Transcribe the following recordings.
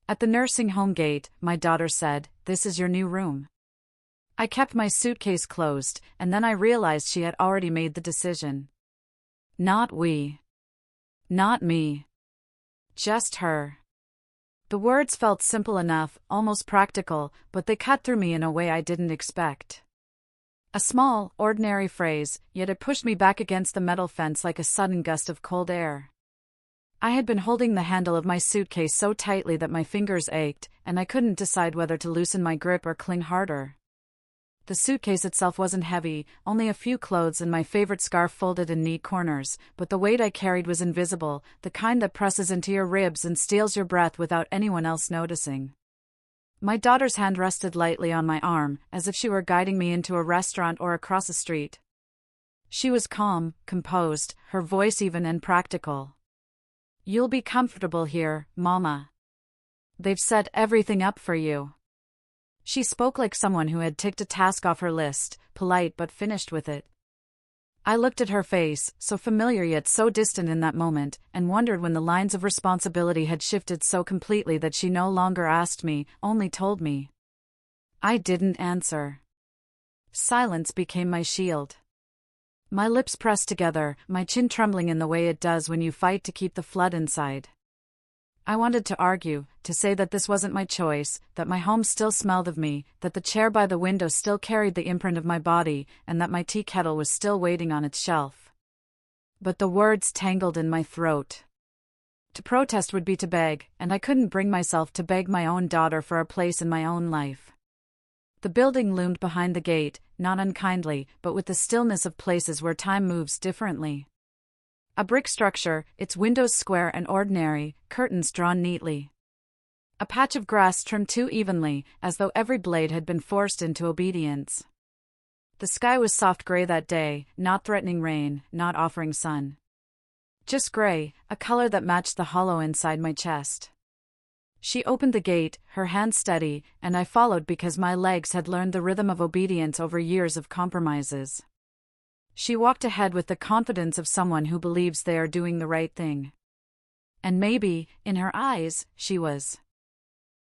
At the nursing home gate, my daughter said, "This is your new room." I kept my suitcase closed, and then I realized she had already made the decision. Not we. Not me. Just her. The words felt simple enough, almost practical, but they cut through me in a way I didn't expect. A small, ordinary phrase, yet it pushed me back against the metal fence like a sudden gust of cold air. I had been holding the handle of my suitcase so tightly that my fingers ached, and I couldn't decide whether to loosen my grip or cling harder. The suitcase itself wasn't heavy, only a few clothes and my favorite scarf folded in neat corners, but the weight I carried was invisible, the kind that presses into your ribs and steals your breath without anyone else noticing. My daughter's hand rested lightly on my arm, as if she were guiding me into a restaurant or across a street. She was calm, composed, her voice even and practical. "You'll be comfortable here, Mama. They've set everything up for you." She spoke like someone who had ticked a task off her list, polite but finished with it. I looked at her face, so familiar yet so distant in that moment, and wondered when the lines of responsibility had shifted so completely that she no longer asked me, only told me. I didn't answer. Silence became my shield. My lips pressed together, my chin trembling in the way it does when you fight to keep the flood inside. I wanted to argue, to say that this wasn't my choice, that my home still smelled of me, that the chair by the window still carried the imprint of my body, and that my tea kettle was still waiting on its shelf. But the words tangled in my throat. To protest would be to beg, and I couldn't bring myself to beg my own daughter for a place in my own life. The building loomed behind the gate, not unkindly, but with the stillness of places where time moves differently. A brick structure, its windows square and ordinary, curtains drawn neatly. A patch of grass trimmed too evenly, as though every blade had been forced into obedience. The sky was soft gray that day, not threatening rain, not offering sun. Just gray, a color that matched the hollow inside my chest. She opened the gate, her hand steady, and I followed because my legs had learned the rhythm of obedience over years of compromises. She walked ahead with the confidence of someone who believes they are doing the right thing. And maybe, in her eyes, she was.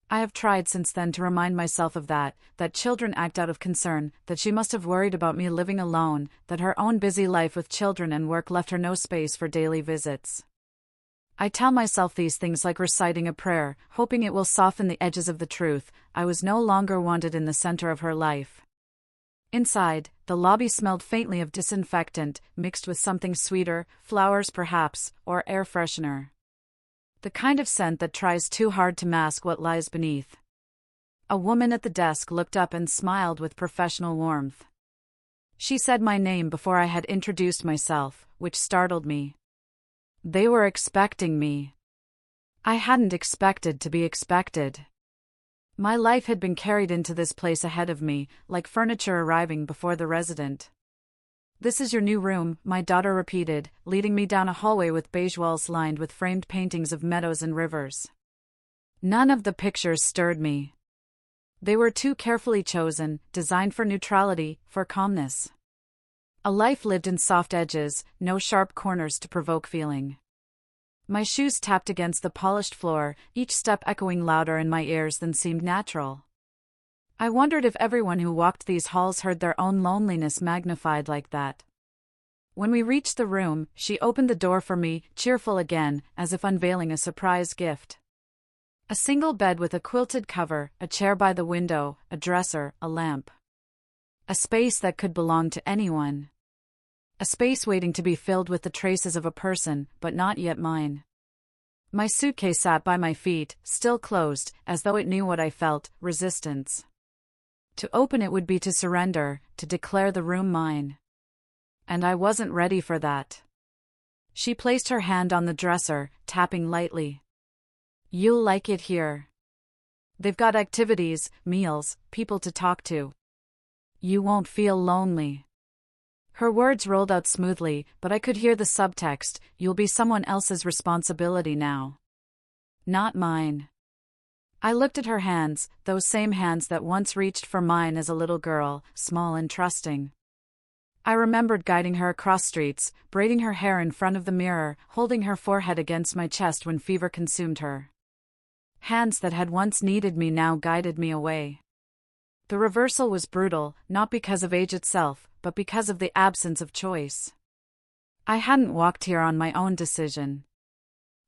I have tried since then to remind myself of that children act out of concern, that she must have worried about me living alone, that her own busy life with children and work left her no space for daily visits. I tell myself these things like reciting a prayer, hoping it will soften the edges of the truth. I was no longer wanted in the center of her life. Inside, the lobby smelled faintly of disinfectant, mixed with something sweeter, flowers perhaps, or air freshener. The kind of scent that tries too hard to mask what lies beneath. A woman at the desk looked up and smiled with professional warmth. She said my name before I had introduced myself, which startled me. They were expecting me. I hadn't expected to be expected. My life had been carried into this place ahead of me, like furniture arriving before the resident. "This is your new room," my daughter repeated, leading me down a hallway with beige walls lined with framed paintings of meadows and rivers. None of the pictures stirred me. They were too carefully chosen, designed for neutrality, for calmness. A life lived in soft edges, no sharp corners to provoke feeling. My shoes tapped against the polished floor, each step echoing louder in my ears than seemed natural. I wondered if everyone who walked these halls heard their own loneliness magnified like that. When we reached the room, she opened the door for me, cheerful again, as if unveiling a surprise gift. A single bed with a quilted cover, a chair by the window, a dresser, a lamp. A space that could belong to anyone. A space waiting to be filled with the traces of a person, but not yet mine. My suitcase sat by my feet, still closed, as though it knew what I felt, resistance. To open it would be to surrender, to declare the room mine. And I wasn't ready for that. She placed her hand on the dresser, tapping lightly. "You'll like it here. They've got activities, meals, people to talk to. You won't feel lonely." Her words rolled out smoothly, but I could hear the subtext, "You'll be someone else's responsibility now. Not mine." I looked at her hands, those same hands that once reached for mine as a little girl, small and trusting. I remembered guiding her across streets, braiding her hair in front of the mirror, holding her forehead against my chest when fever consumed her. Hands that had once needed me now guided me away. The reversal was brutal, not because of age itself, but because of the absence of choice. I hadn't walked here on my own decision.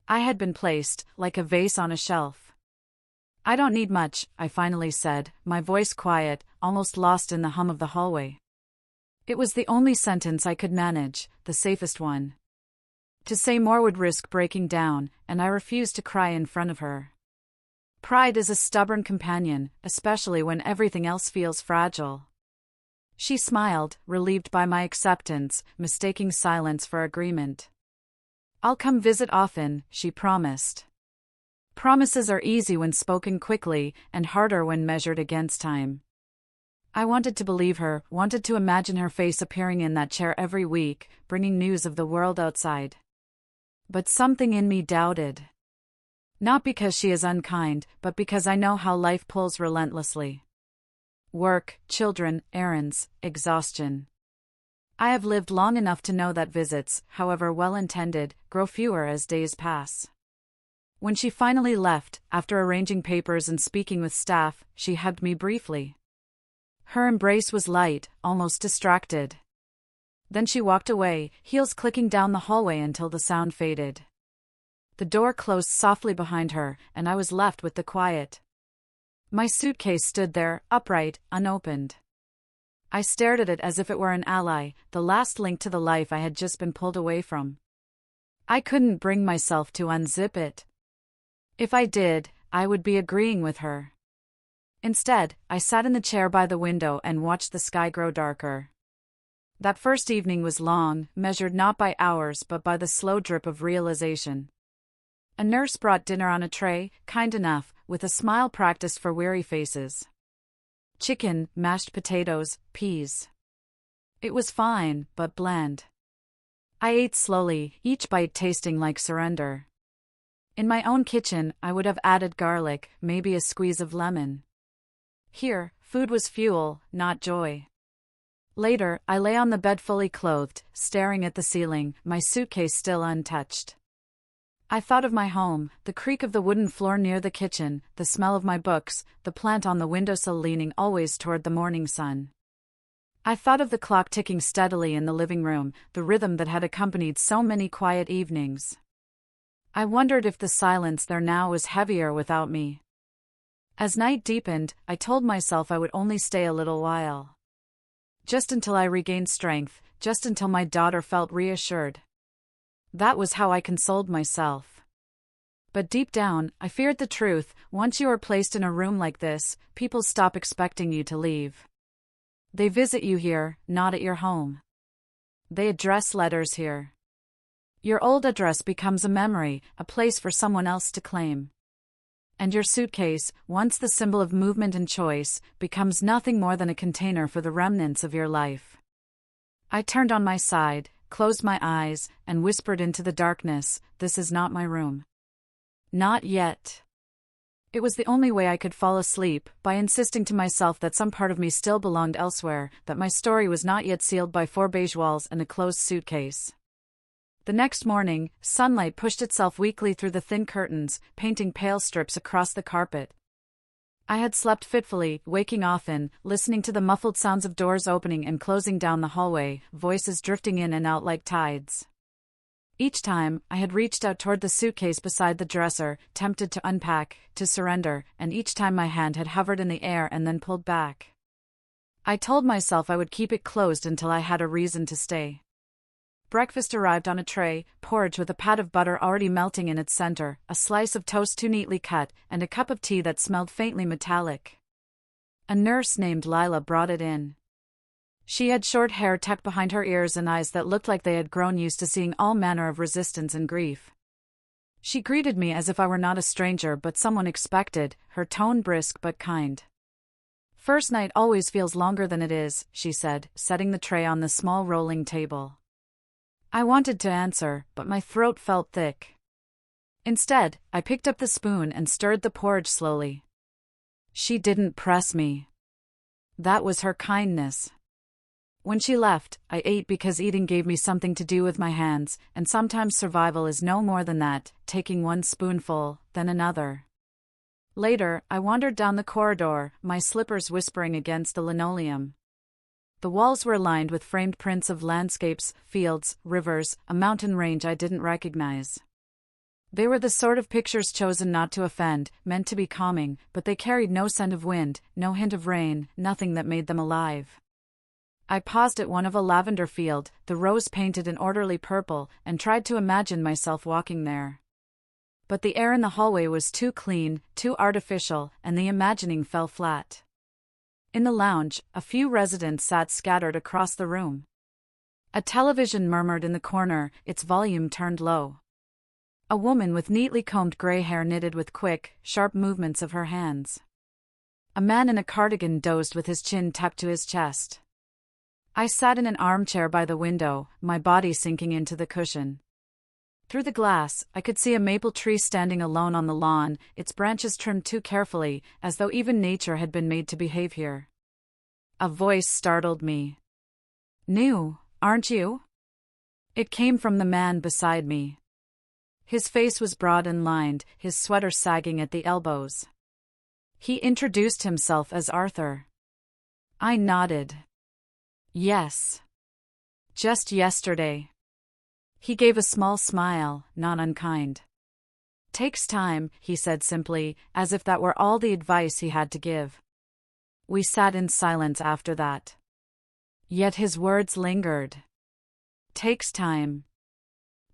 I had been placed, like a vase on a shelf. "I don't need much," I finally said, my voice quiet, almost lost in the hum of the hallway. It was the only sentence I could manage, the safest one. To say more would risk breaking down, and I refused to cry in front of her. Pride is a stubborn companion, especially when everything else feels fragile. She smiled, relieved by my acceptance, mistaking silence for agreement. "I'll come visit often," she promised. Promises are easy when spoken quickly, and harder when measured against time. I wanted to believe her, wanted to imagine her face appearing in that chair every week, bringing news of the world outside. But something in me doubted. Not because she is unkind, but because I know how life pulls relentlessly. Work, children, errands, exhaustion. I have lived long enough to know that visits, however well-intended, grow fewer as days pass. When she finally left, after arranging papers and speaking with staff, she hugged me briefly. Her embrace was light, almost distracted. Then she walked away, heels clicking down the hallway until the sound faded. The door closed softly behind her, and I was left with the quiet. My suitcase stood there, upright, unopened. I stared at it as if it were an ally, the last link to the life I had just been pulled away from. I couldn't bring myself to unzip it. If I did, I would be agreeing with her. Instead, I sat in the chair by the window and watched the sky grow darker. That first evening was long, measured not by hours but by the slow drip of realization. A nurse brought dinner on a tray, kind enough, with a smile practiced for weary faces. Chicken, mashed potatoes, peas. It was fine, but bland. I ate slowly, each bite tasting like surrender. In my own kitchen, I would have added garlic, maybe a squeeze of lemon. Here, food was fuel, not joy. Later, I lay on the bed fully clothed, staring at the ceiling, my suitcase still untouched. I thought of my home, the creak of the wooden floor near the kitchen, the smell of my books, the plant on the windowsill leaning always toward the morning sun. I thought of the clock ticking steadily in the living room, the rhythm that had accompanied so many quiet evenings. I wondered if the silence there now was heavier without me. As night deepened, I told myself I would only stay a little while. Just until I regained strength, just until my daughter felt reassured. That was how I consoled myself. But deep down, I feared the truth. Once you are placed in a room like this, people stop expecting you to leave. They visit you here, not at your home. They address letters here. Your old address becomes a memory, a place for someone else to claim. And your suitcase, once the symbol of movement and choice, becomes nothing more than a container for the remnants of your life. I turned on my side, closed my eyes, and whispered into the darkness, "This is not my room." Not yet. It was the only way I could fall asleep, by insisting to myself that some part of me still belonged elsewhere, that my story was not yet sealed by 4 beige walls and a closed suitcase. The next morning, sunlight pushed itself weakly through the thin curtains, painting pale strips across the carpet. I had slept fitfully, waking often, listening to the muffled sounds of doors opening and closing down the hallway, voices drifting in and out like tides. Each time, I had reached out toward the suitcase beside the dresser, tempted to unpack, to surrender, and each time my hand had hovered in the air and then pulled back. I told myself I would keep it closed until I had a reason to stay. Breakfast arrived on a tray, porridge with a pat of butter already melting in its center, a slice of toast too neatly cut, and a cup of tea that smelled faintly metallic. A nurse named Lila brought it in. She had short hair tucked behind her ears and eyes that looked like they had grown used to seeing all manner of resistance and grief. She greeted me as if I were not a stranger but someone expected, her tone brisk but kind. "First night always feels longer than it is," she said, setting the tray on the small rolling table. I wanted to answer, but my throat felt thick. Instead, I picked up the spoon and stirred the porridge slowly. She didn't press me. That was her kindness. When she left, I ate because eating gave me something to do with my hands, and sometimes survival is no more than that, taking one spoonful, then another. Later, I wandered down the corridor, my slippers whispering against the linoleum. The walls were lined with framed prints of landscapes, fields, rivers, a mountain range I didn't recognize. They were the sort of pictures chosen not to offend, meant to be calming, but they carried no scent of wind, no hint of rain, nothing that made them alive. I paused at one of a lavender field, the rose painted an orderly purple, and tried to imagine myself walking there. But the air in the hallway was too clean, too artificial, and the imagining fell flat. In the lounge, a few residents sat scattered across the room. A television murmured in the corner, its volume turned low. A woman with neatly combed gray hair knitted with quick, sharp movements of her hands. A man in a cardigan dozed with his chin tucked to his chest. I sat in an armchair by the window, my body sinking into the cushion. Through the glass, I could see a maple tree standing alone on the lawn, its branches trimmed too carefully, as though even nature had been made to behave here. A voice startled me. "New, aren't you?" It came from the man beside me. His face was broad and lined, his sweater sagging at the elbows. He introduced himself as Arthur. I nodded. Yes. Just yesterday. He gave a small smile, not unkind. "Takes time," he said simply, as if that were all the advice he had to give. We sat in silence after that. Yet his words lingered. Takes time.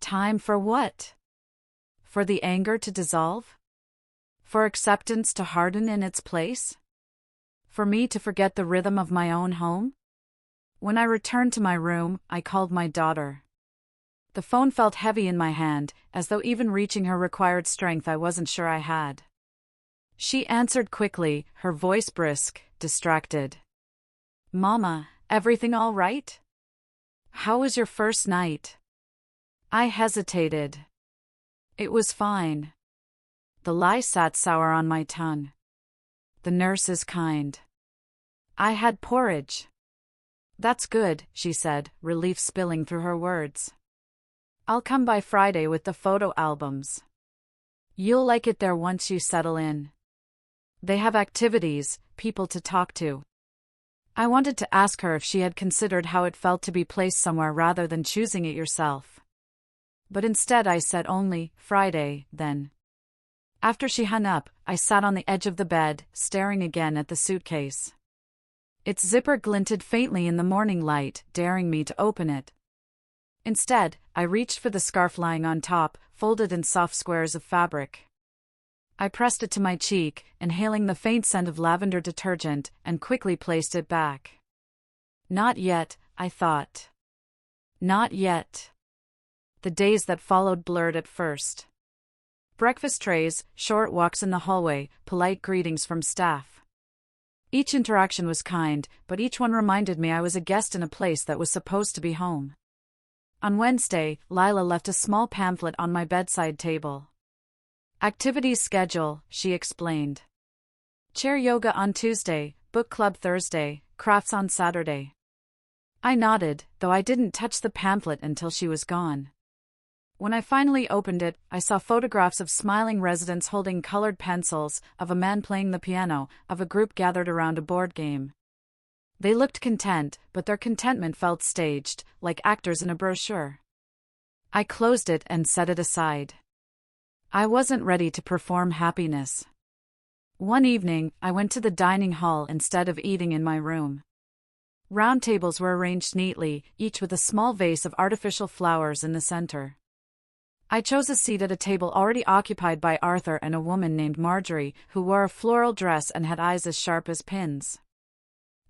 Time for what? For the anger to dissolve? For acceptance to harden in its place? For me to forget the rhythm of my own home? When I returned to my room, I called my daughter. The phone felt heavy in my hand, as though even reaching her required strength I wasn't sure I had. She answered quickly, her voice brisk, distracted. "Mama, everything all right? How was your first night?" I hesitated. It was fine. The lie sat sour on my tongue. The nurse is kind. I had porridge. "That's good," she said, relief spilling through her words. "I'll come by Friday with the photo albums. You'll like it there once you settle in. They have activities, people to talk to." I wanted to ask her if she had considered how it felt to be placed somewhere rather than choosing it yourself. But instead I said only, "Friday, then." After she hung up, I sat on the edge of the bed, staring again at the suitcase. Its zipper glinted faintly in the morning light, daring me to open it. Instead, I reached for the scarf lying on top, folded in soft squares of fabric. I pressed it to my cheek, inhaling the faint scent of lavender detergent, and quickly placed it back. Not yet, I thought. Not yet. The days that followed blurred at first. Breakfast trays, short walks in the hallway, polite greetings from staff. Each interaction was kind, but each one reminded me I was a guest in a place that was supposed to be home. On Wednesday, Lila left a small pamphlet on my bedside table. "Activities schedule," she explained. "Chair yoga on Tuesday, book club Thursday, crafts on Saturday." I nodded, though I didn't touch the pamphlet until she was gone. When I finally opened it, I saw photographs of smiling residents holding colored pencils, of a man playing the piano, of a group gathered around a board game. They looked content, but their contentment felt staged, like actors in a brochure. I closed it and set it aside. I wasn't ready to perform happiness. One evening, I went to the dining hall instead of eating in my room. Round tables were arranged neatly, each with a small vase of artificial flowers in the center. I chose a seat at a table already occupied by Arthur and a woman named Marjorie, who wore a floral dress and had eyes as sharp as pins.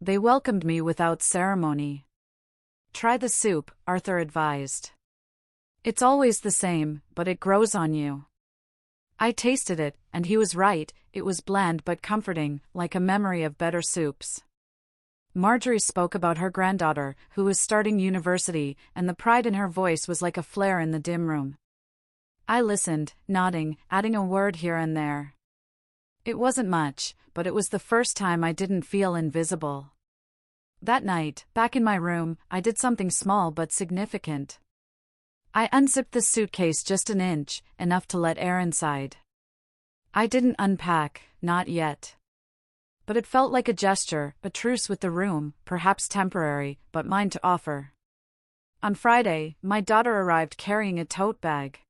They welcomed me without ceremony. "Try the soup," Arthur advised. "It's always the same, but it grows on you." I tasted it, and he was right, it was bland but comforting, like a memory of better soups. Marjorie spoke about her granddaughter, who was starting university, and the pride in her voice was like a flare in the dim room. I listened, nodding, adding a word here and there. It wasn't much, but it was the first time I didn't feel invisible. That night, back in my room, I did something small but significant. I unzipped the suitcase just an inch, enough to let air inside. I didn't unpack, not yet. But it felt like a gesture, a truce with the room, perhaps temporary, but mine to offer. On Friday, my daughter arrived carrying a tote bag.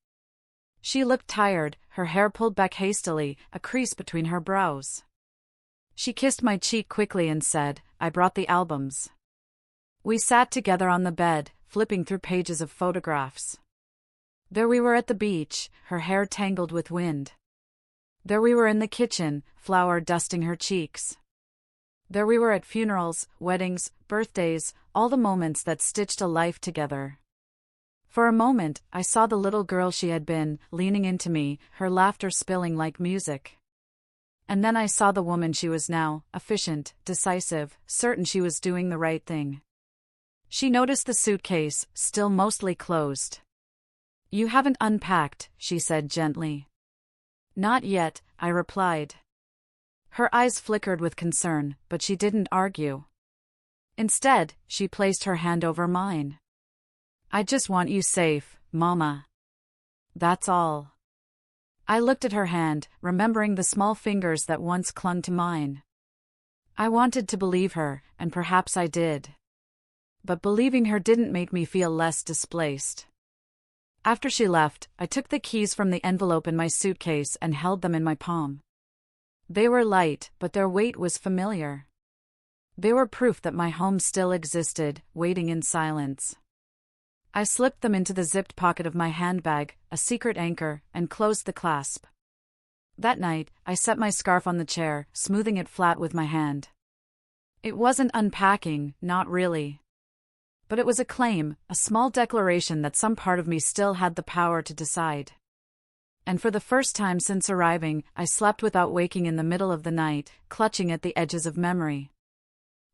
She looked tired, her hair pulled back hastily, a crease between her brows. She kissed my cheek quickly and said, "I brought the albums." We sat together on the bed, flipping through pages of photographs. There we were at the beach, her hair tangled with wind. There we were in the kitchen, flour dusting her cheeks. There we were at funerals, weddings, birthdays, all the moments that stitched a life together. For a moment, I saw the little girl she had been, leaning into me, her laughter spilling like music. And then I saw the woman she was now, efficient, decisive, certain she was doing the right thing. She noticed the suitcase, still mostly closed. "You haven't unpacked," she said gently. "Not yet," I replied. Her eyes flickered with concern, but she didn't argue. Instead, she placed her hand over mine. "I just want you safe, Mama. That's all." I looked at her hand, remembering the small fingers that once clung to mine. I wanted to believe her, and perhaps I did. But believing her didn't make me feel less displaced. After she left, I took the keys from the envelope in my suitcase and held them in my palm. They were light, but their weight was familiar. They were proof that my home still existed, waiting in silence. I slipped them into the zipped pocket of my handbag, a secret anchor, and closed the clasp. That night, I set my scarf on the chair, smoothing it flat with my hand. It wasn't unpacking, not really. But it was a claim, a small declaration that some part of me still had the power to decide. And for the first time since arriving, I slept without waking in the middle of the night, clutching at the edges of memory.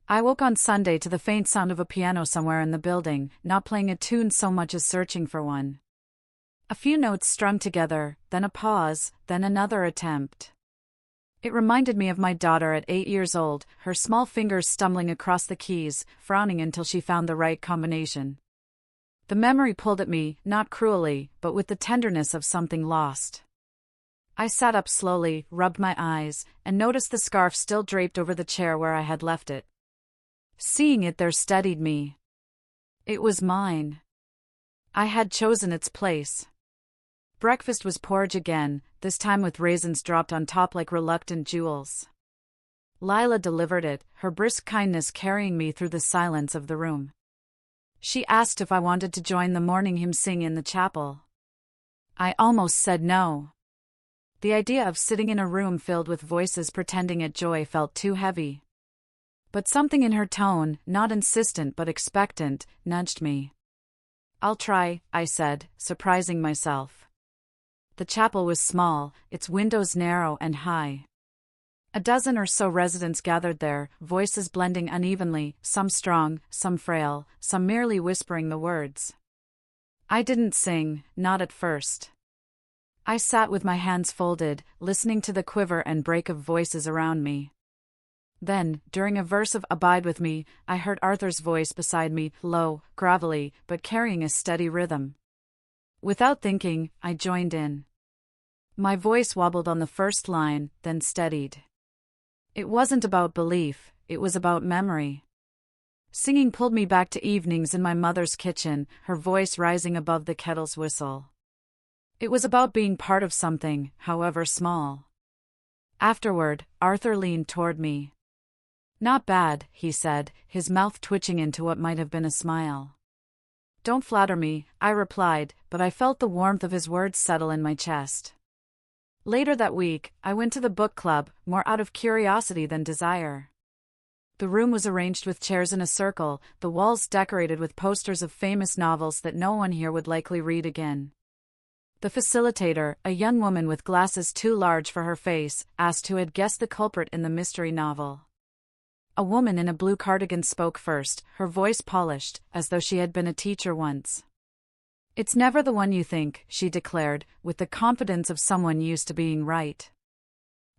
I woke on Sunday to the faint sound of a piano somewhere in the building, not playing a tune so much as searching for one. A few notes strung together, then a pause, then another attempt. It reminded me of my daughter at 8 years old, her small fingers stumbling across the keys, frowning until she found the right combination. The memory pulled at me, not cruelly, but with the tenderness of something lost. I sat up slowly, rubbed my eyes, and noticed the scarf still draped over the chair where I had left it. Seeing it there steadied me. It was mine. I had chosen its place. Breakfast was porridge again, this time with raisins dropped on top like reluctant jewels. Lila delivered it, her brisk kindness carrying me through the silence of the room. She asked if I wanted to join the morning hymn sing in the chapel. I almost said no. The idea of sitting in a room filled with voices pretending at joy felt too heavy. But something in her tone, not insistent but expectant, nudged me. "I'll try," I said, surprising myself. The chapel was small, its windows narrow and high. A dozen or so residents gathered there, voices blending unevenly, some strong, some frail, some merely whispering the words. I didn't sing, not at first. I sat with my hands folded, listening to the quiver and break of voices around me. Then, during a verse of "Abide with Me," I heard Arthur's voice beside me, low, gravelly, but carrying a steady rhythm. Without thinking, I joined in. My voice wobbled on the first line, then steadied. It wasn't about belief, it was about memory. Singing pulled me back to evenings in my mother's kitchen, her voice rising above the kettle's whistle. It was about being part of something, however small. Afterward, Arthur leaned toward me. "Not bad," he said, his mouth twitching into what might have been a smile. "Don't flatter me," I replied, but I felt the warmth of his words settle in my chest. Later that week, I went to the book club, more out of curiosity than desire. The room was arranged with chairs in a circle, the walls decorated with posters of famous novels that no one here would likely read again. The facilitator, a young woman with glasses too large for her face, asked who had guessed the culprit in the mystery novel. A woman in a blue cardigan spoke first, her voice polished, as though she had been a teacher once. "It's never the one you think," she declared, with the confidence of someone used to being right.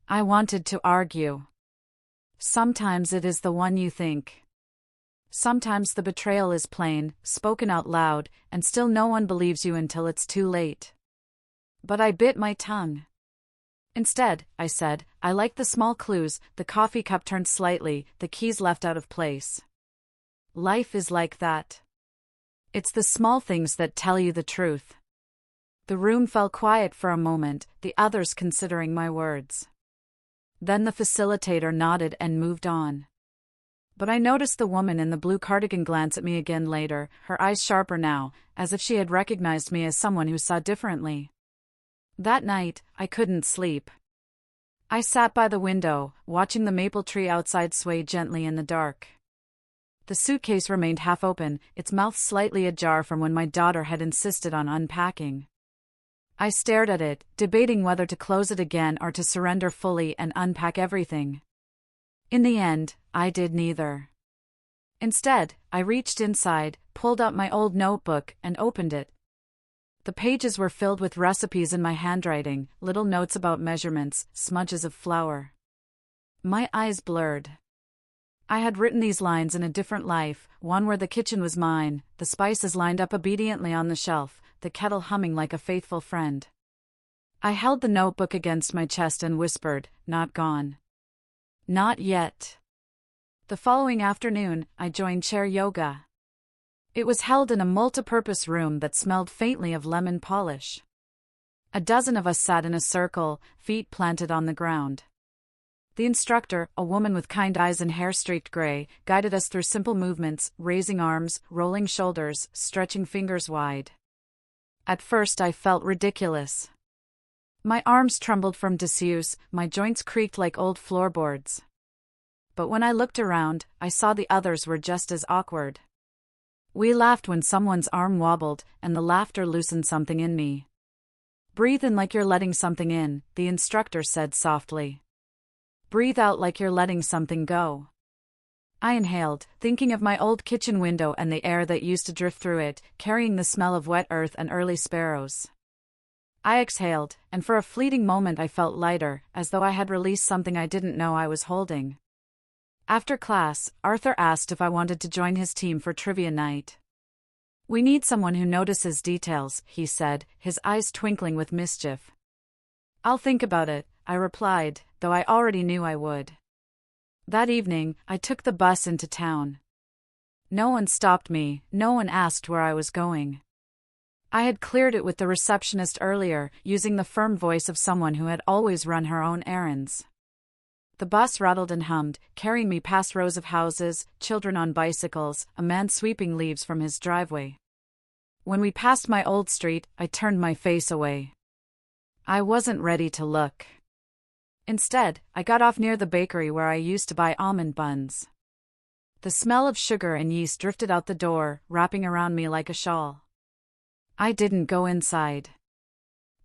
I wanted to argue. Sometimes it is the one you think. Sometimes the betrayal is plain, spoken out loud, and still no one believes you until it's too late. But I bit my tongue. Instead, I said, I like the small clues, the coffee cup turned slightly, the keys left out of place. Life is like that. It's the small things that tell you the truth. The room fell quiet for a moment, the others considering my words. Then the facilitator nodded and moved on. But I noticed the woman in the blue cardigan glance at me again later, her eyes sharper now, as if she had recognized me as someone who saw differently. That night, I couldn't sleep. I sat by the window, watching the maple tree outside sway gently in the dark. The suitcase remained half open, its mouth slightly ajar from when my daughter had insisted on unpacking. I stared at it, debating whether to close it again or to surrender fully and unpack everything. In the end, I did neither. Instead, I reached inside, pulled out my old notebook, and opened it. The pages were filled with recipes in my handwriting, little notes about measurements, smudges of flour. My eyes blurred. I had written these lines in a different life, one where the kitchen was mine, the spices lined up obediently on the shelf, the kettle humming like a faithful friend. I held the notebook against my chest and whispered, "Not gone. Not yet." The following afternoon, I joined chair yoga. It was held in a multipurpose room that smelled faintly of lemon polish. A dozen of us sat in a circle, feet planted on the ground. The instructor, a woman with kind eyes and hair streaked gray, guided us through simple movements, raising arms, rolling shoulders, stretching fingers wide. At first I felt ridiculous. My arms trembled from disuse, my joints creaked like old floorboards. But when I looked around, I saw the others were just as awkward. We laughed when someone's arm wobbled, and the laughter loosened something in me. "Breathe in like you're letting something in," the instructor said softly. "Breathe out like you're letting something go." I inhaled, thinking of my old kitchen window and the air that used to drift through it, carrying the smell of wet earth and early sparrows. I exhaled, and for a fleeting moment I felt lighter, as though I had released something I didn't know I was holding. After class, Arthur asked if I wanted to join his team for trivia night. "We need someone who notices details," he said, his eyes twinkling with mischief. "I'll think about it," I replied, though I already knew I would. That evening, I took the bus into town. No one stopped me, no one asked where I was going. I had cleared it with the receptionist earlier, using the firm voice of someone who had always run her own errands. The bus rattled and hummed, carrying me past rows of houses, children on bicycles, a man sweeping leaves from his driveway. When we passed my old street, I turned my face away. I wasn't ready to look. Instead, I got off near the bakery where I used to buy almond buns. The smell of sugar and yeast drifted out the door, wrapping around me like a shawl. I didn't go inside.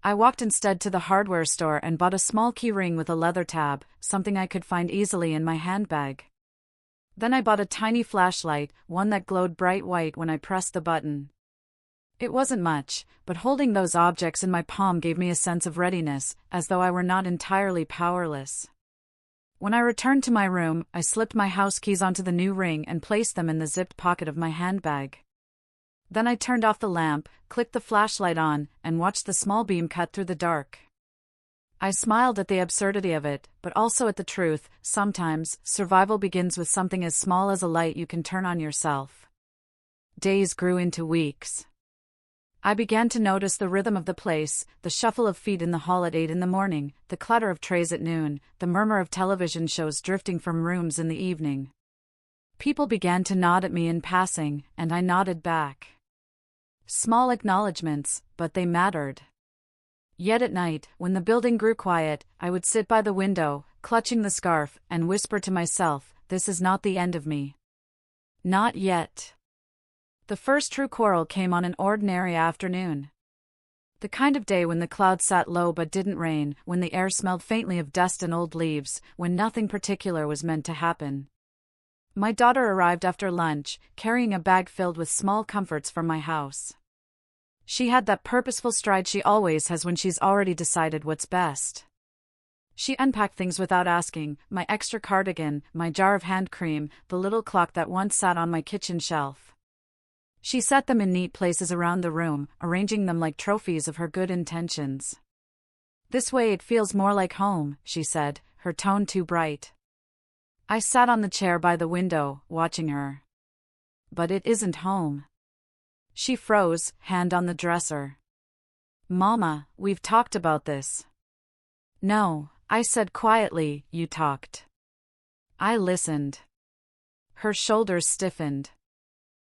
I walked instead to the hardware store and bought a small key ring with a leather tab, something I could find easily in my handbag. Then I bought a tiny flashlight, one that glowed bright white when I pressed the button. It wasn't much, but holding those objects in my palm gave me a sense of readiness, as though I were not entirely powerless. When I returned to my room, I slipped my house keys onto the new ring and placed them in the zipped pocket of my handbag. Then I turned off the lamp, clicked the flashlight on, and watched the small beam cut through the dark. I smiled at the absurdity of it, but also at the truth. Sometimes, survival begins with something as small as a light you can turn on yourself. Days grew into weeks. I began to notice the rhythm of the place, the shuffle of feet in the hall at 8 in the morning, the clatter of trays at noon, the murmur of television shows drifting from rooms in the evening. People began to nod at me in passing, and I nodded back. Small acknowledgements, but they mattered. Yet at night, when the building grew quiet, I would sit by the window, clutching the scarf, and whisper to myself, "This is not the end of me. Not yet." The first true quarrel came on an ordinary afternoon. The kind of day when the clouds sat low but didn't rain, when the air smelled faintly of dust and old leaves, when nothing particular was meant to happen. My daughter arrived after lunch, carrying a bag filled with small comforts from my house. She had that purposeful stride she always has when she's already decided what's best. She unpacked things without asking, my extra cardigan, my jar of hand cream, the little clock that once sat on my kitchen shelf. She set them in neat places around the room, arranging them like trophies of her good intentions. This way it feels more like home, she said, her tone too bright. I sat on the chair by the window, watching her. But it isn't home. She froze, hand on the dresser. Mama, we've talked about this. No, I said quietly, you talked. I listened. Her shoulders stiffened.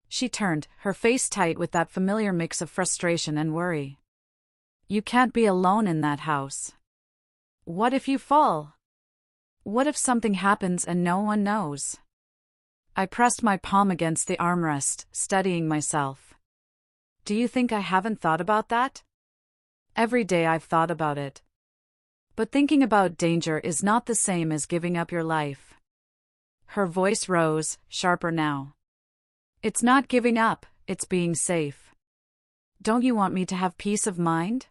She turned, her face tight with that familiar mix of frustration and worry. You can't be alone in that house. What if you fall? What if something happens and no one knows? I pressed my palm against the armrest, steadying myself. Do you think I haven't thought about that? Every day I've thought about it. But thinking about danger is not the same as giving up your life. Her voice rose, sharper now. It's not giving up, it's being safe. Don't you want me to have peace of mind?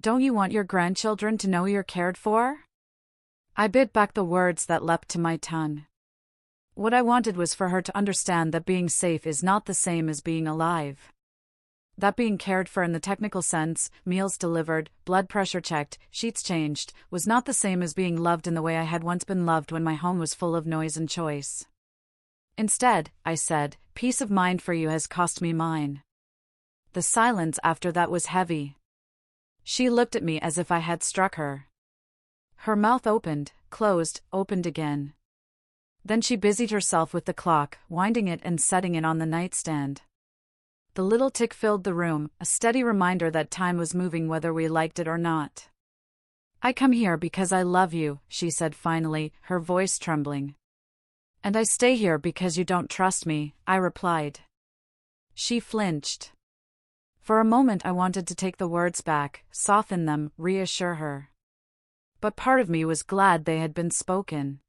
Don't you want your grandchildren to know you're cared for? I bit back the words that leapt to my tongue. What I wanted was for her to understand that being safe is not the same as being alive. That being cared for in the technical sense, meals delivered, blood pressure checked, sheets changed, was not the same as being loved in the way I had once been loved when my home was full of noise and choice. Instead, I said, peace of mind for you has cost me mine. The silence after that was heavy. She looked at me as if I had struck her. Her mouth opened, closed, opened again. Then she busied herself with the clock, winding it and setting it on the nightstand. The little tick filled the room, a steady reminder that time was moving whether we liked it or not. I come here because I love you, she said finally, her voice trembling. And I stay here because you don't trust me, I replied. She flinched. For a moment I wanted to take the words back, soften them, reassure her. But part of me was glad they had been spoken.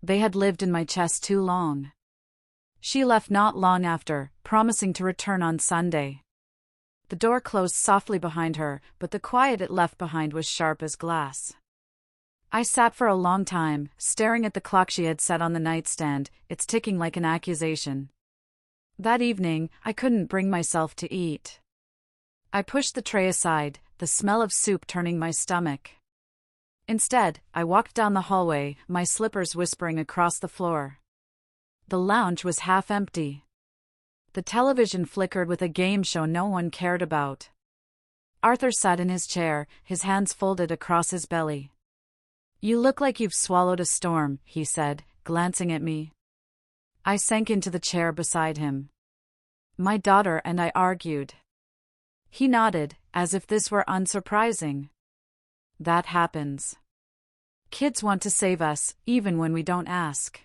They had lived in my chest too long. She left not long after, promising to return on Sunday. The door closed softly behind her, but the quiet it left behind was sharp as glass. I sat for a long time, staring at the clock she had set on the nightstand, its ticking like an accusation. That evening, I couldn't bring myself to eat. I pushed the tray aside, the smell of soup turning my stomach. Instead, I walked down the hallway, my slippers whispering across the floor. The lounge was half empty. The television flickered with a game show no one cared about. Arthur sat in his chair, his hands folded across his belly. You look like you've swallowed a storm, he said, glancing at me. I sank into the chair beside him. My daughter and I argued. He nodded, as if this were unsurprising. That happens. Kids want to save us, even when we don't ask.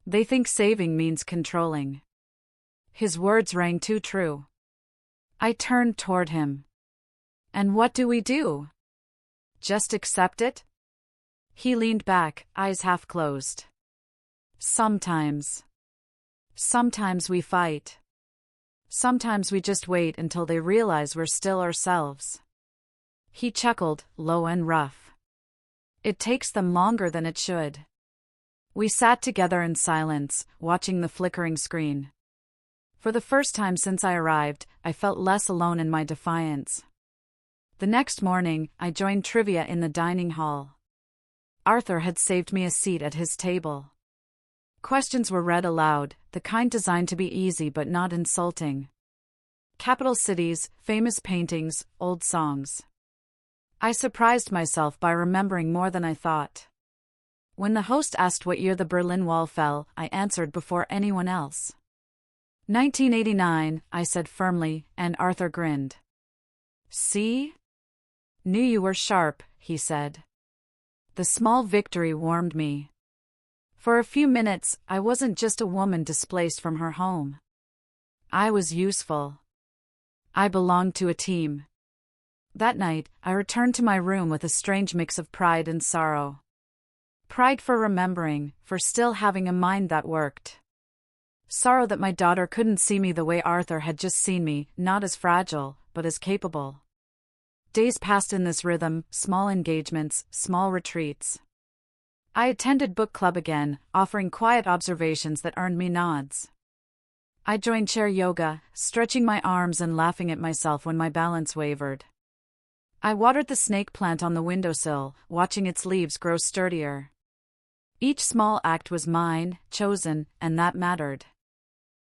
They think saving means controlling. His words rang too true. I turned toward him. And what do we do? Just accept it? He leaned back, eyes half closed. Sometimes. Sometimes we fight. Sometimes we just wait until they realize we're still ourselves. He chuckled, low and rough. It takes them longer than it should. We sat together in silence, watching the flickering screen. For the first time since I arrived, I felt less alone in my defiance. The next morning, I joined trivia in the dining hall. Arthur had saved me a seat at his table. Questions were read aloud, the kind designed to be easy but not insulting. Capital cities, famous paintings, old songs. I surprised myself by remembering more than I thought. When the host asked what year the Berlin Wall fell, I answered before anyone else. 1989, I said firmly, and Arthur grinned. See? Knew you were sharp, he said. The small victory warmed me. For a few minutes, I wasn't just a woman displaced from her home. I was useful. I belonged to a team. That night, I returned to my room with a strange mix of pride and sorrow. Pride for remembering, for still having a mind that worked. Sorrow that my daughter couldn't see me the way Arthur had just seen me, not as fragile, but as capable. Days passed in this rhythm, small engagements, small retreats. I attended book club again, offering quiet observations that earned me nods. I joined chair yoga, stretching my arms and laughing at myself when my balance wavered. I watered the snake plant on the windowsill, watching its leaves grow sturdier. Each small act was mine, chosen, and that mattered.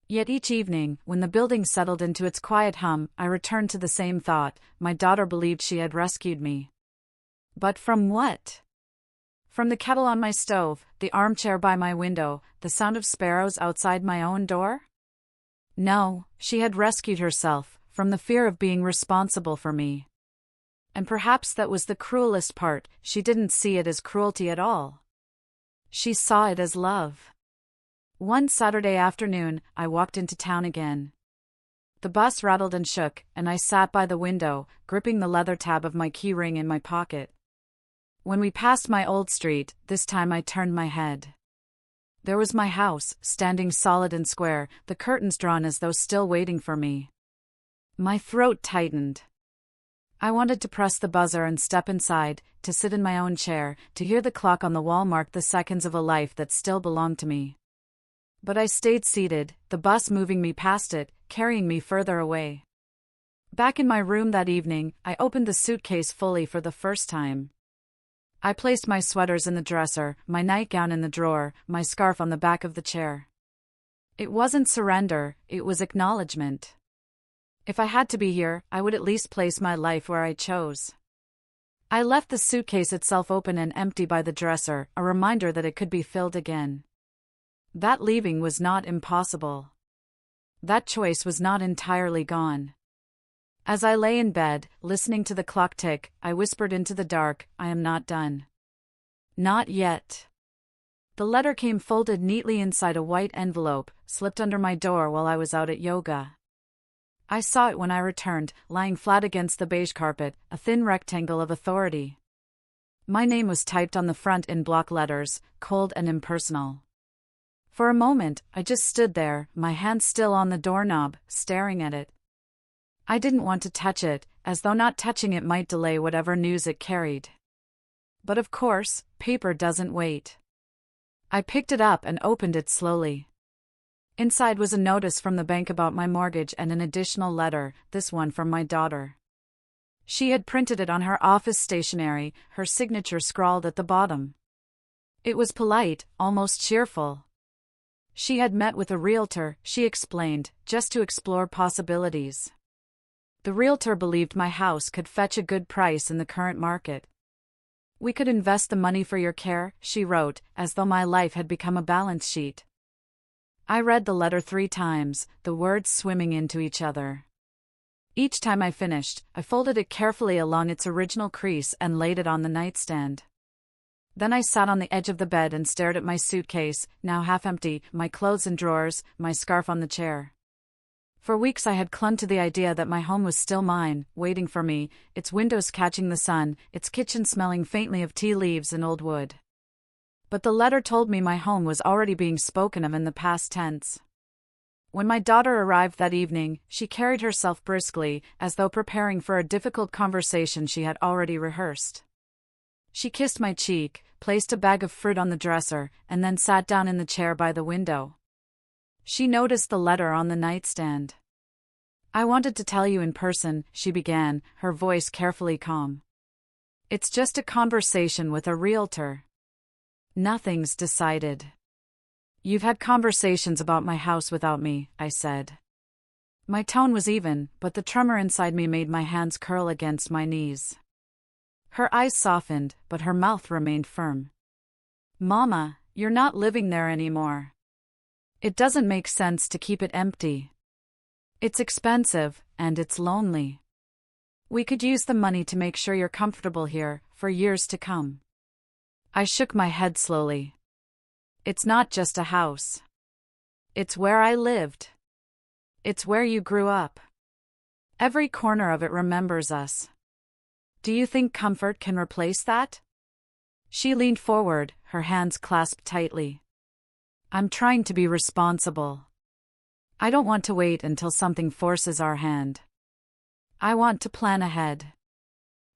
Yet each evening, when the building settled into its quiet hum, I returned to the same thought: my daughter believed she had rescued me. But from what? From the kettle on my stove, the armchair by my window, the sound of sparrows outside my own door? No, she had rescued herself, from the fear of being responsible for me. And perhaps that was the cruelest part: she didn't see it as cruelty at all. She saw it as love. One Saturday afternoon, I walked into town again. The bus rattled and shook, and I sat by the window, gripping the leather tab of my key ring in my pocket. When we passed my old street, this time I turned my head. There was my house, standing solid and square, the curtains drawn as though still waiting for me. My throat tightened. I wanted to press the buzzer and step inside, to sit in my own chair, to hear the clock on the wall mark the seconds of a life that still belonged to me. But I stayed seated, the bus moving me past it, carrying me further away. Back in my room that evening, I opened the suitcase fully for the first time. I placed my sweaters in the dresser, my nightgown in the drawer, my scarf on the back of the chair. It wasn't surrender, it was acknowledgement. If I had to be here, I would at least place my life where I chose. I left the suitcase itself open and empty by the dresser, a reminder that it could be filled again. That leaving was not impossible. That choice was not entirely gone. As I lay in bed, listening to the clock tick, I whispered into the dark, I am not done. Not yet. The letter came folded neatly inside a white envelope, slipped under my door while I was out at yoga. I saw it when I returned, lying flat against the beige carpet, a thin rectangle of authority. My name was typed on the front in block letters, cold and impersonal. For a moment, I just stood there, my hand still on the doorknob, staring at it. I didn't want to touch it, as though not touching it might delay whatever news it carried. But of course, paper doesn't wait. I picked it up and opened it slowly. Inside was a notice from the bank about my mortgage and an additional letter, this one from my daughter. She had printed it on her office stationery, her signature scrawled at the bottom. It was polite, almost cheerful. She had met with a realtor, she explained, just to explore possibilities. The realtor believed my house could fetch a good price in the current market. We could invest the money for your care, she wrote, as though my life had become a balance sheet. I read the letter 3 times, the words swimming into each other. Each time I finished, I folded it carefully along its original crease and laid it on the nightstand. Then I sat on the edge of the bed and stared at my suitcase, now half empty, my clothes in drawers, my scarf on the chair. For weeks I had clung to the idea that my home was still mine, waiting for me, its windows catching the sun, its kitchen smelling faintly of tea leaves and old wood. But the letter told me my home was already being spoken of in the past tense. When my daughter arrived that evening, she carried herself briskly, as though preparing for a difficult conversation she had already rehearsed. She kissed my cheek, placed a bag of fruit on the dresser, and then sat down in the chair by the window. She noticed the letter on the nightstand. I wanted to tell you in person, she began, her voice carefully calm. It's just a conversation with a realtor. Nothing's decided. You've had conversations about my house without me, I said. My tone was even, but the tremor inside me made my hands curl against my knees. Her eyes softened, but her mouth remained firm. Mama, you're not living there anymore. It doesn't make sense to keep it empty. It's expensive, and it's lonely. We could use the money to make sure you're comfortable here, for years to come. I shook my head slowly. It's not just a house. It's where I lived. It's where you grew up. Every corner of it remembers us. Do you think comfort can replace that? She leaned forward, her hands clasped tightly. I'm trying to be responsible. I don't want to wait until something forces our hand. I want to plan ahead.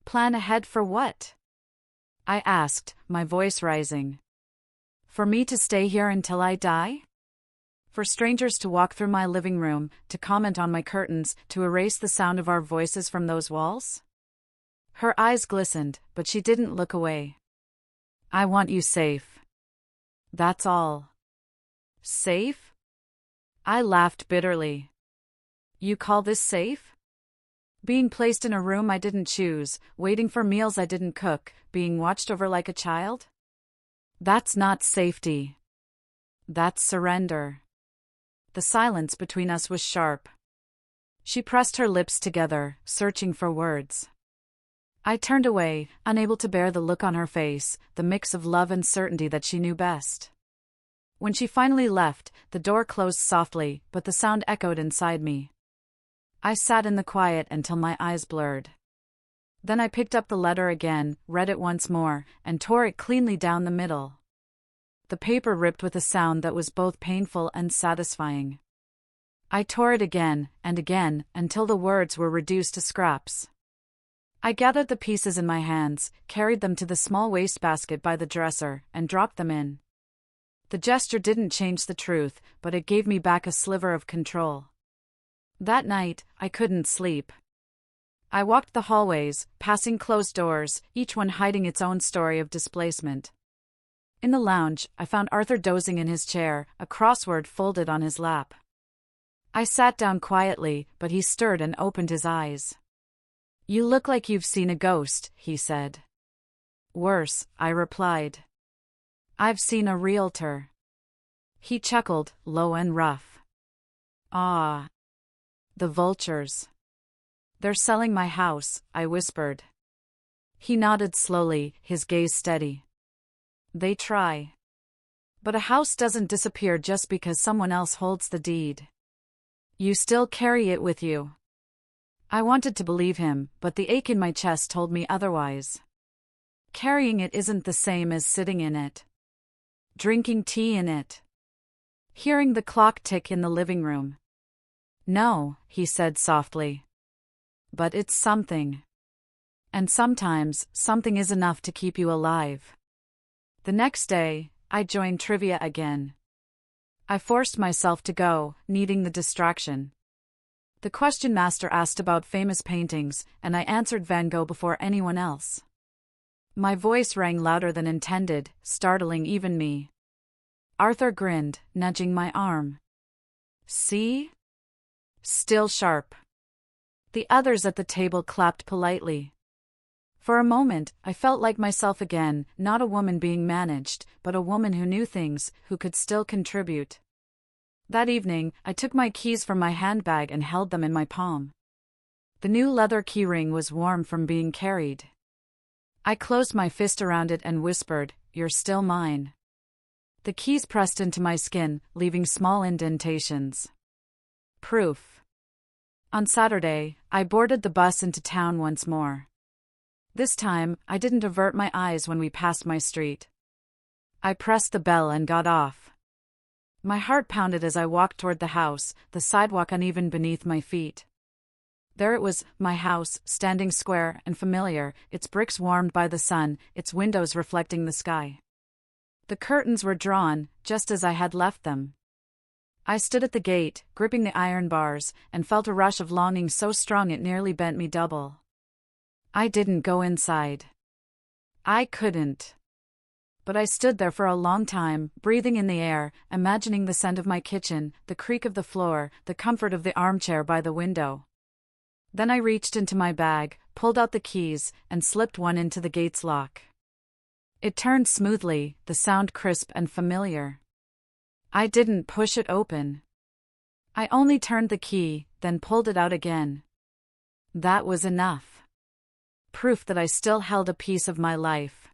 Plan ahead for what? I asked, my voice rising. For me to stay here until I die? For strangers to walk through my living room, to comment on my curtains, to erase the sound of our voices from those walls? Her eyes glistened, but she didn't look away. I want you safe. That's all. Safe? I laughed bitterly. You call this safe? Being placed in a room I didn't choose, waiting for meals I didn't cook, being watched over like a child? That's not safety. That's surrender. The silence between us was sharp. She pressed her lips together, searching for words. I turned away, unable to bear the look on her face, the mix of love and certainty that she knew best. When she finally left, the door closed softly, but the sound echoed inside me. I sat in the quiet until my eyes blurred. Then I picked up the letter again, read it once more, and tore it cleanly down the middle. The paper ripped with a sound that was both painful and satisfying. I tore it again, and again, until the words were reduced to scraps. I gathered the pieces in my hands, carried them to the small wastebasket by the dresser, and dropped them in. The gesture didn't change the truth, but it gave me back a sliver of control. That night, I couldn't sleep. I walked the hallways, passing closed doors, each one hiding its own story of displacement. In the lounge, I found Arthur dozing in his chair, a crossword folded on his lap. I sat down quietly, but he stirred and opened his eyes. You look like you've seen a ghost, he said. Worse, I replied. I've seen a realtor. He chuckled, low and rough. Ah. The vultures. They're selling my house, I whispered. He nodded slowly, his gaze steady. They try. But a house doesn't disappear just because someone else holds the deed. You still carry it with you. I wanted to believe him, but the ache in my chest told me otherwise. Carrying it isn't the same as sitting in it. Drinking tea in it. Hearing the clock tick in the living room. No, he said softly. But it's something. And sometimes, something is enough to keep you alive. The next day, I joined trivia again. I forced myself to go, needing the distraction. The question master asked about famous paintings, and I answered Van Gogh before anyone else. My voice rang louder than intended, startling even me. Arthur grinned, nudging my arm. See? Still sharp. The others at the table clapped politely. For a moment, I felt like myself again, not a woman being managed, but a woman who knew things, who could still contribute. That evening, I took my keys from my handbag and held them in my palm. The new leather keyring was warm from being carried. I closed my fist around it and whispered, "You're still mine." The keys pressed into my skin, leaving small indentations. Proof. On Saturday, I boarded the bus into town once more. This time, I didn't avert my eyes when we passed my street. I pressed the bell and got off. My heart pounded as I walked toward the house, the sidewalk uneven beneath my feet. There it was, my house, standing square and familiar, its bricks warmed by the sun, its windows reflecting the sky. The curtains were drawn, just as I had left them. I stood at the gate, gripping the iron bars, and felt a rush of longing so strong it nearly bent me double. I didn't go inside. I couldn't. But I stood there for a long time, breathing in the air, imagining the scent of my kitchen, the creak of the floor, the comfort of the armchair by the window. Then I reached into my bag, pulled out the keys, and slipped one into the gate's lock. It turned smoothly, the sound crisp and familiar. I didn't push it open. I only turned the key, then pulled it out again. That was enough. Proof that I still held a piece of my life.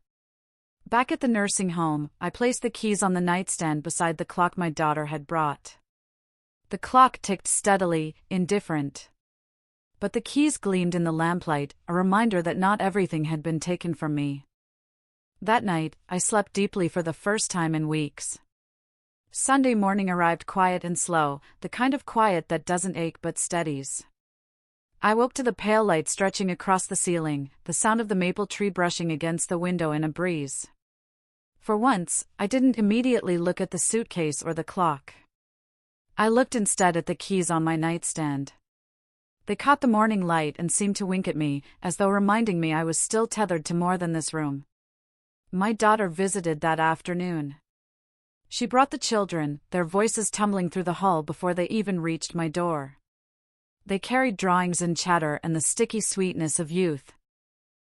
Back at the nursing home, I placed the keys on the nightstand beside the clock my daughter had brought. The clock ticked steadily, indifferent. But the keys gleamed in the lamplight, a reminder that not everything had been taken from me. That night, I slept deeply for the first time in weeks. Sunday morning arrived quiet and slow, the kind of quiet that doesn't ache but steadies. I woke to the pale light stretching across the ceiling, the sound of the maple tree brushing against the window in a breeze. For once, I didn't immediately look at the suitcase or the clock. I looked instead at the keys on my nightstand. They caught the morning light and seemed to wink at me, as though reminding me I was still tethered to more than this room. My daughter visited that afternoon. She brought the children, their voices tumbling through the hall before they even reached my door. They carried drawings and chatter and the sticky sweetness of youth.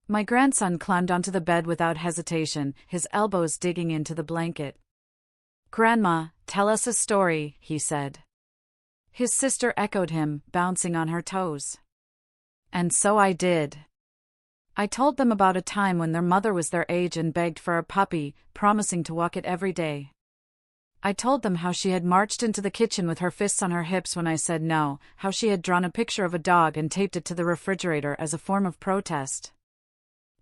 My grandson climbed onto the bed without hesitation, his elbows digging into the blanket. "Grandma, tell us a story," he said. His sister echoed him, bouncing on her toes. And so I did. I told them about a time when their mother was their age and begged for a puppy, promising to walk it every day. I told them how she had marched into the kitchen with her fists on her hips when I said no, how she had drawn a picture of a dog and taped it to the refrigerator as a form of protest.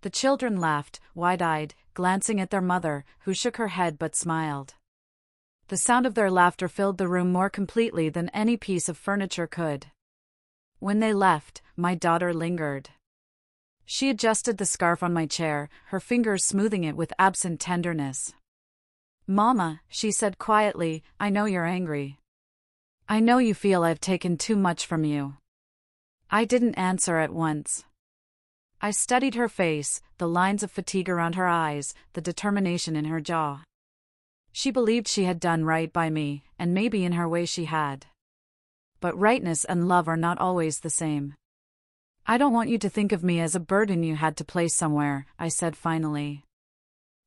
The children laughed, wide-eyed, glancing at their mother, who shook her head but smiled. The sound of their laughter filled the room more completely than any piece of furniture could. When they left, my daughter lingered. She adjusted the scarf on my chair, her fingers smoothing it with absent tenderness. "Mama," she said quietly, "I know you're angry. I know you feel I've taken too much from you." I didn't answer at once. I studied her face, the lines of fatigue around her eyes, the determination in her jaw. She believed she had done right by me, and maybe in her way she had. But rightness and love are not always the same. "I don't want you to think of me as a burden you had to place somewhere," I said finally.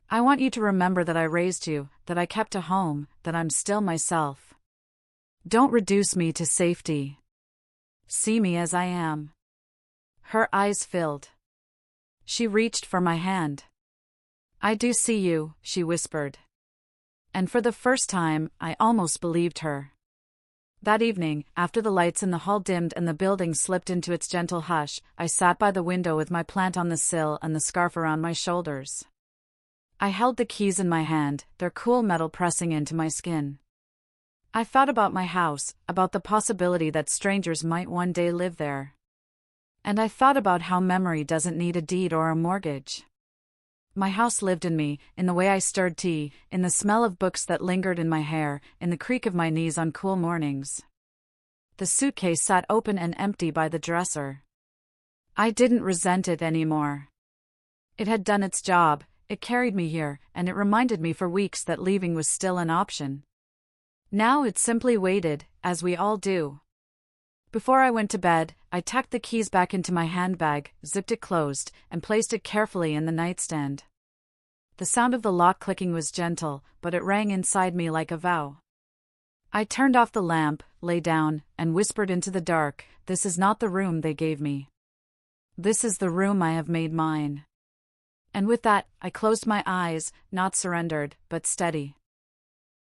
"I want you to remember that I raised you, that I kept a home, that I'm still myself. Don't reduce me to safety. See me as I am." Her eyes filled. She reached for my hand. "I do see you," she whispered. And for the first time, I almost believed her. That evening, after the lights in the hall dimmed and the building slipped into its gentle hush, I sat by the window with my plant on the sill and the scarf around my shoulders. I held the keys in my hand, their cool metal pressing into my skin. I thought about my house, about the possibility that strangers might one day live there. And I thought about how memory doesn't need a deed or a mortgage. My house lived in me, in the way I stirred tea, in the smell of books that lingered in my hair, in the creak of my knees on cool mornings. The suitcase sat open and empty by the dresser. I didn't resent it anymore. It had done its job, it carried me here, and it reminded me for weeks that leaving was still an option. Now it simply waited, as we all do. Before I went to bed, I tucked the keys back into my handbag, zipped it closed, and placed it carefully in the nightstand. The sound of the lock clicking was gentle, but it rang inside me like a vow. I turned off the lamp, lay down, and whispered into the dark, "This is not the room they gave me. This is the room I have made mine." And with that, I closed my eyes, not surrendered, but steady.